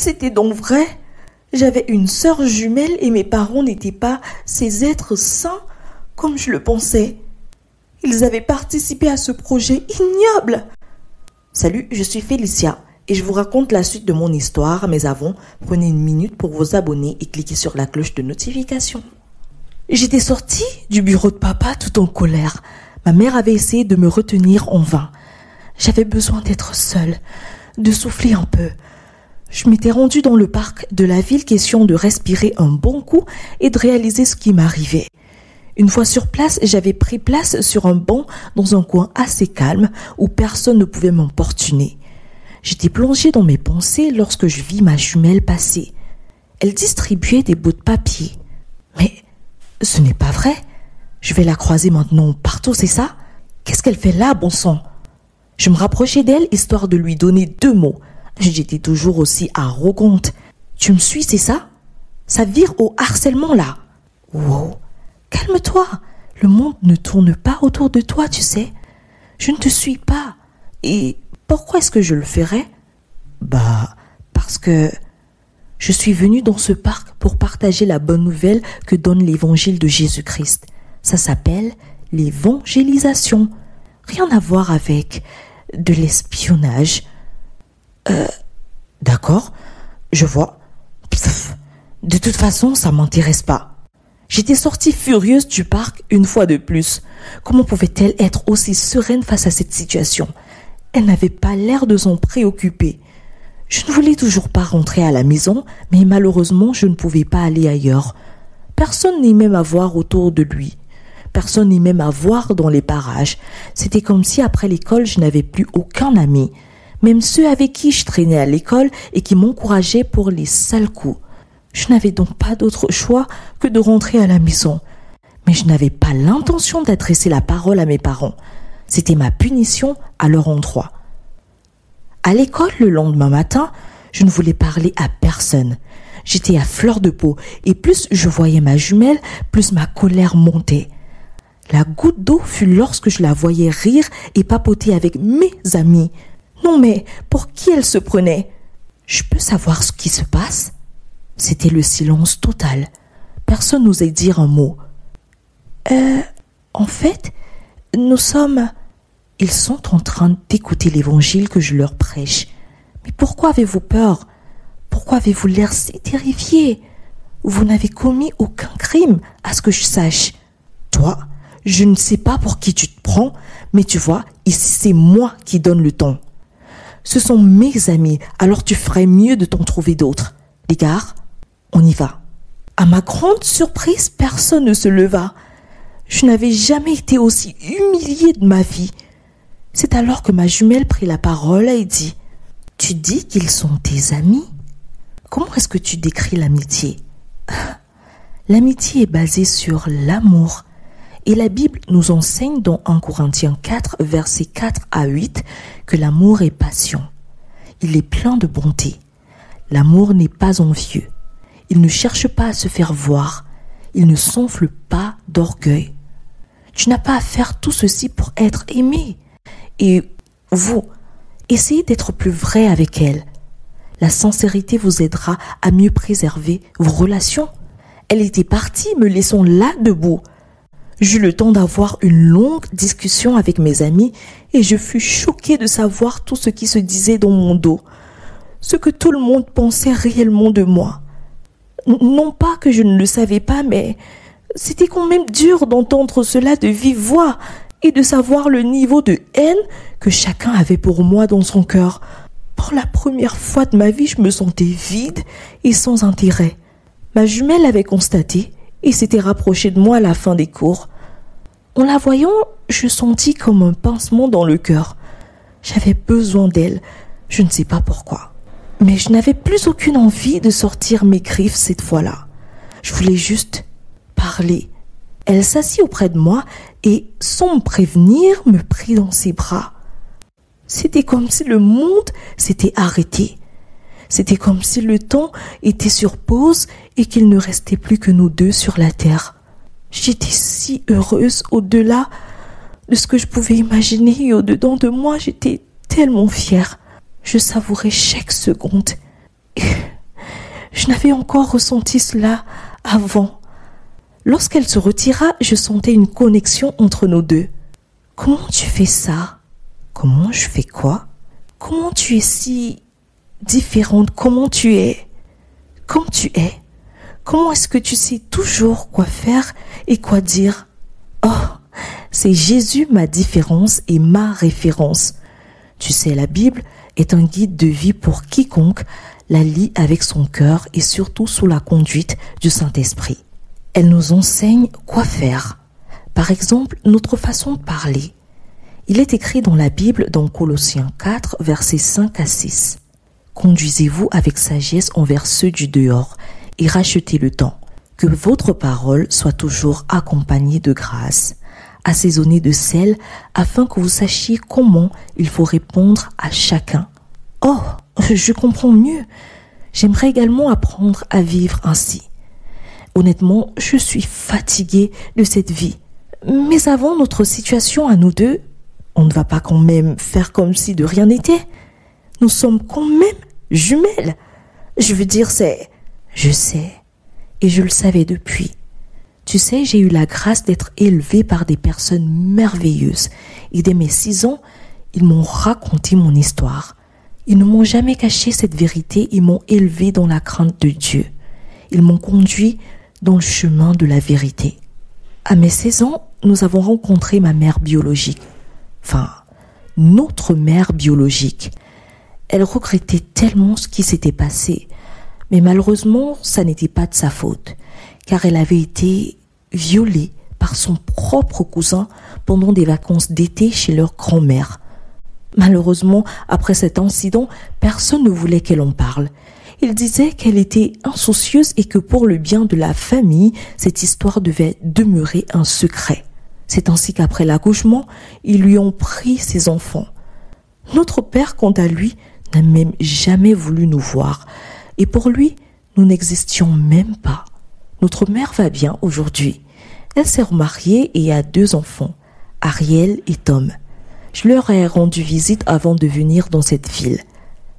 C'était donc vrai. J'avais une sœur jumelle et mes parents n'étaient pas ces êtres saints comme je le pensais. Ils avaient participé à ce projet ignoble. Salut, je suis Félicia et je vous raconte la suite de mon histoire, mais avant, prenez une minute pour vous abonner et cliquez sur la cloche de notification. J'étais sortie du bureau de papa tout en colère. Ma mère avait essayé de me retenir en vain. J'avais besoin d'être seule, de souffler un peu. Je m'étais rendue dans le parc de la ville, question de respirer un bon coup et de réaliser ce qui m'arrivait. Une fois sur place, j'avais pris place sur un banc dans un coin assez calme où personne ne pouvait m'importuner. J'étais plongée dans mes pensées lorsque je vis ma jumelle passer. Elle distribuait des bouts de papier. Mais ce n'est pas vrai. Je vais la croiser maintenant partout, c'est ça? Qu'est-ce qu'elle fait là, bon sang? Je me rapprochais d'elle histoire de lui donner 2 mots. J'étais toujours aussi arrogante. Tu me suis, c'est ça? Ça vire au harcèlement là. Wow, calme-toi. Le monde ne tourne pas autour de toi, tu sais. Je ne te suis pas. Et pourquoi est-ce que je le ferais? Parce que je suis venue dans ce parc pour partager la bonne nouvelle que donne l'évangile de Jésus-Christ. Ça s'appelle l'évangélisation. Rien à voir avec de l'espionnage. D'accord, je vois. Pff, de toute façon, ça m'intéresse pas. J'étais sortie furieuse du parc une fois de plus. Comment pouvait-elle être aussi sereine face à cette situation? Elle n'avait pas l'air de s'en préoccuper. Je ne voulais toujours pas rentrer à la maison, mais malheureusement, je ne pouvais pas aller ailleurs. Personne n'est même à voir autour de lui. Personne n'est même à voir dans les parages. C'était comme si après l'école, je n'avais plus aucun ami. Même ceux avec qui je traînais à l'école et qui m'encourageaient pour les sales coups. Je n'avais donc pas d'autre choix que de rentrer à la maison. Mais je n'avais pas l'intention d'adresser la parole à mes parents. C'était ma punition à leur endroit. À l'école, le lendemain matin, je ne voulais parler à personne. J'étais à fleur de peau et plus je voyais ma jumelle, plus ma colère montait. La goutte d'eau fut lorsque je la voyais rire et papoter avec mes amis. Non mais, pour qui elle se prenait? Je peux savoir ce qui se passe? C'était le silence total. Personne n'osait dire un mot. En fait, Ils sont en train d'écouter l'évangile que je leur prêche. Mais pourquoi avez-vous peur? Pourquoi avez-vous l'air si terrifié? Vous n'avez commis aucun crime, à ce que je sache. Toi, je ne sais pas pour qui tu te prends, mais tu vois, ici c'est moi qui donne le ton. Ce sont mes amis, alors tu ferais mieux de t'en trouver d'autres. Les gars, on y va. À ma grande surprise, personne ne se leva. Je n'avais jamais été aussi humiliée de ma vie. C'est alors que ma jumelle prit la parole et dit « Tu dis qu'ils sont tes amis? Comment est-ce que tu décris l'amitié ?» L'amitié est basée sur l'amour. Et la Bible nous enseigne dans 1 Corinthiens 4, versets 4 à 8, que l'amour est passion. Il est plein de bonté. L'amour n'est pas envieux. Il ne cherche pas à se faire voir. Il ne s'enfle pas d'orgueil. Tu n'as pas à faire tout ceci pour être aimé. Et vous, essayez d'être plus vrai avec elle. La sincérité vous aidera à mieux préserver vos relations. Elle était partie, me laissant là debout. J'eus le temps d'avoir une longue discussion avec mes amis et je fus choquée de savoir tout ce qui se disait dans mon dos. Ce que tout le monde pensait réellement de moi. Non pas que je ne le savais pas, mais c'était quand même dur d'entendre cela de vive voix et de savoir le niveau de haine que chacun avait pour moi dans son cœur. Pour la première fois de ma vie, je me sentais vide et sans intérêt. Ma jumelle avait constaté et s'était rapprochée de moi à la fin des cours. En la voyant, je sentis comme un pincement dans le cœur. J'avais besoin d'elle, je ne sais pas pourquoi. Mais je n'avais plus aucune envie de sortir mes griffes cette fois-là. Je voulais juste parler. Elle s'assit auprès de moi et, sans me prévenir, me prit dans ses bras. C'était comme si le monde s'était arrêté. C'était comme si le temps était sur pause et qu'il ne restait plus que nous deux sur la terre. J'étais si heureuse au-delà de ce que je pouvais imaginer et au-dedans de moi, j'étais tellement fière. Je savourais chaque seconde. Je n'avais encore ressenti cela avant. Lorsqu'elle se retira, je sentais une connexion entre nous deux. Comment tu fais ça? Comment je fais quoi? Comment tu es si différente? Comment tu es? Comme tu es? Comment est-ce que tu sais toujours quoi faire et quoi dire? Oh, c'est Jésus ma différence et ma référence. Tu sais, la Bible est un guide de vie pour quiconque la lit avec son cœur et surtout sous la conduite du Saint-Esprit. Elle nous enseigne quoi faire. Par exemple, notre façon de parler. Il est écrit dans la Bible, dans Colossiens 4, versets 5 à 6. Conduisez-vous avec sagesse envers ceux du dehors et rachetez le temps. Que votre parole soit toujours accompagnée de grâce, assaisonnée de sel, afin que vous sachiez comment il faut répondre à chacun. Oh, je comprends mieux. J'aimerais également apprendre à vivre ainsi. Honnêtement, je suis fatiguée de cette vie. Mais avant notre situation à nous deux, on ne va pas quand même faire comme si de rien n'était. Nous sommes quand même jumelles. Je veux dire, je sais, et je le savais depuis. Tu sais, j'ai eu la grâce d'être élevée par des personnes merveilleuses. Et dès mes 6 ans, ils m'ont raconté mon histoire. Ils ne m'ont jamais caché cette vérité et m'ont élevée dans la crainte de Dieu. Ils m'ont conduit dans le chemin de la vérité. À mes 16 ans, nous avons rencontré ma mère biologique. Enfin, notre mère biologique. Elle regrettait tellement ce qui s'était passé. Mais malheureusement, ça n'était pas de sa faute, car elle avait été violée par son propre cousin pendant des vacances d'été chez leur grand-mère. Malheureusement, après cet incident, personne ne voulait qu'elle en parle. Il disait qu'elle était insoucieuse et que pour le bien de la famille, cette histoire devait demeurer un secret. C'est ainsi qu'après l'accouchement, ils lui ont pris ses enfants. Notre père, quant à lui, n'a même jamais voulu nous voir. Et pour lui, nous n'existions même pas. Notre mère va bien aujourd'hui. Elle s'est remariée et a 2 enfants, Ariel et Tom. Je leur ai rendu visite avant de venir dans cette ville.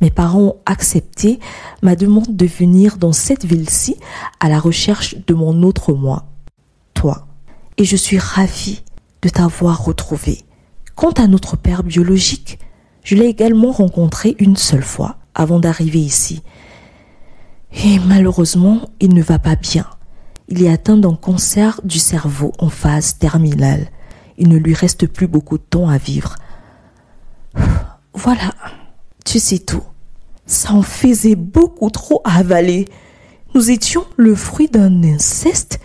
Mes parents ont accepté ma demande de venir dans cette ville-ci à la recherche de mon autre moi, toi. Et je suis ravie de t'avoir retrouvé. Quant à notre père biologique, je l'ai également rencontré une seule fois avant d'arriver ici. Et malheureusement, il ne va pas bien. Il est atteint d'un cancer du cerveau en phase terminale. Il ne lui reste plus beaucoup de temps à vivre. Voilà, tu sais tout. Ça en faisait beaucoup trop à avaler. Nous étions le fruit d'un inceste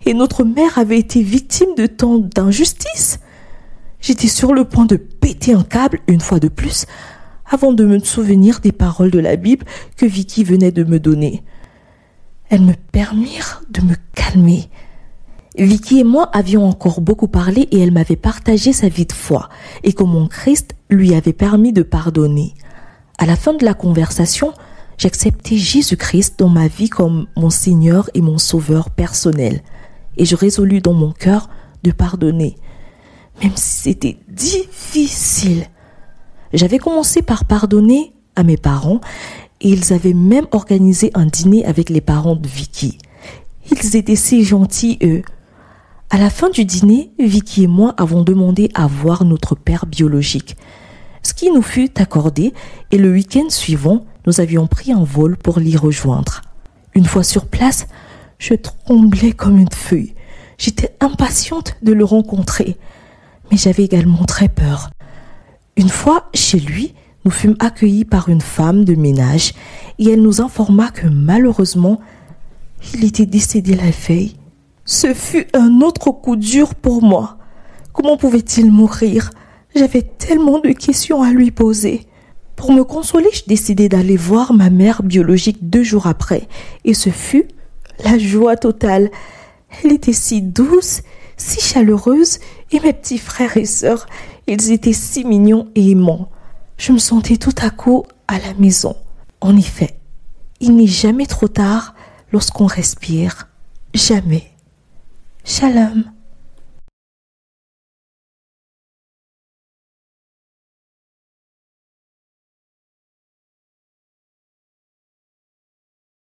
et notre mère avait été victime de tant d'injustice. J'étais sur le point de péter un câble une fois de plus avant de me souvenir des paroles de la Bible que Vicky venait de me donner. Elles me permirent de me calmer. Vicky et moi avions encore beaucoup parlé et elle m'avait partagé sa vie de foi et comment Christ lui avait permis de pardonner. À la fin de la conversation, j'acceptais Jésus-Christ dans ma vie comme mon Seigneur et mon Sauveur personnel. Et je résolus dans mon cœur de pardonner, même si c'était difficile. J'avais commencé par pardonner à mes parents et ils avaient même organisé un dîner avec les parents de Vicky. Ils étaient si gentils, eux. À la fin du dîner, Vicky et moi avons demandé à voir notre père biologique, ce qui nous fut accordé et le week-end suivant, nous avions pris un vol pour l'y rejoindre. Une fois sur place, je tremblais comme une feuille. J'étais impatiente de le rencontrer, mais j'avais également très peur. Une fois chez lui, nous fûmes accueillis par une femme de ménage et elle nous informa que malheureusement, il était décédé la veille. Ce fut un autre coup dur pour moi. Comment pouvait-il mourir? J'avais tellement de questions à lui poser. Pour me consoler, je décidai d'aller voir ma mère biologique 2 jours après. Et ce fut la joie totale. Elle était si douce, si chaleureuse. Et mes petits frères et sœurs, ils étaient si mignons et aimants. Je me sentais tout à coup à la maison. En effet, il n'est jamais trop tard lorsqu'on respire. Jamais. Shalom.